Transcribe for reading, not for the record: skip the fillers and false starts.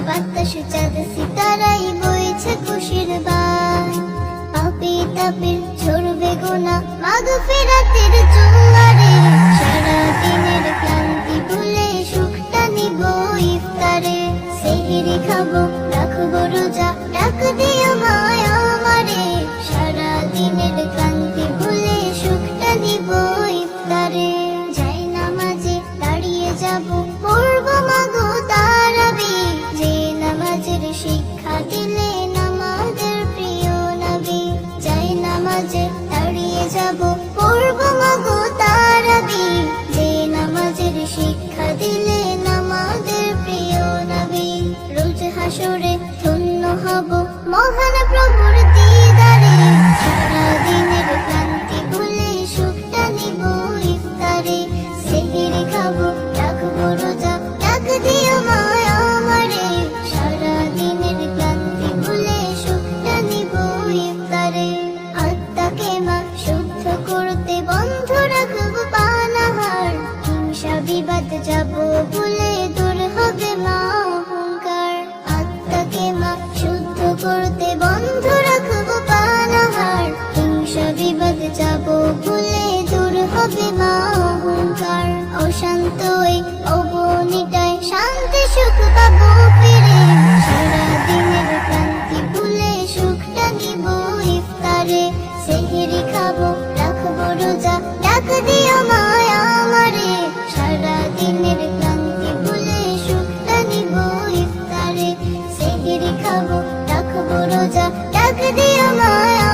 বাতাস চাঁদ সিতারাই বইছে খুশির বান। পাপী তাপের ঝরবে গোনা মাগফিরাতের জোয়ারে, সারা দিনের ক্লান্তি ভুলে সুখটা নিব ইফতারে। সেহরি খাবো রাখবো রোজা, ডাক দিও মায়া আমারে, সারা দিনের ক্লান্তি ভুলে সুখটা নিব ইফতারে। যাই নামাজে দাঁড়িয়ে যাবো, পড়বো মাগো তারাবি, যে নামাজের শিক্ষা দিলেন আমাদের প্রিয় নবী। যাই নামাজে দাঁড়িয়ে যাবো, পড়বো মাগো তারাবি, যে নামাজের শিক্ষা দিলেন আমাদের প্রিয় নবী। রোজ হাসরে ধন্য হব মহান প্রভুর দিদারে, সারা দিনের ক্লান্তি ভুলে সুখটা নিব ইফতারে। সেহরি খাবো রাখবো রোজা, ডাক দিও মায়া আমারে, সারা দিনের ক্লান্তি ভুলে সুখটা নিব ইফতারে। আত্মাকে মা শুদ্ধ করতে বন্ধ রাখবো পানাহার, হিংসা বিবাদ যাব ভুলে দূর হবে মা অহংকার। আত্মাকে মা শুদ্ধ করতে বন্ধ রাখবো পানাহার, হিংসা বিবাদ যাব ভুলে দূর হবে মা অহংকার। অশান্ত এই অবনীটায় শান্তি সুখ পাবো ফিরে, সারা দিনের ক্লান্তি ভুলে সুখটা নিব ইফতারে। সেহরি খাবো রাখবো রোজা, ডাক দিও মায়া আমারে, সারা দিনের ক্লান্তি ভুলে সুখটা নিব ইফতারে। সেহরি খাবো রাখবো রোজা, ডাক দিও মায়া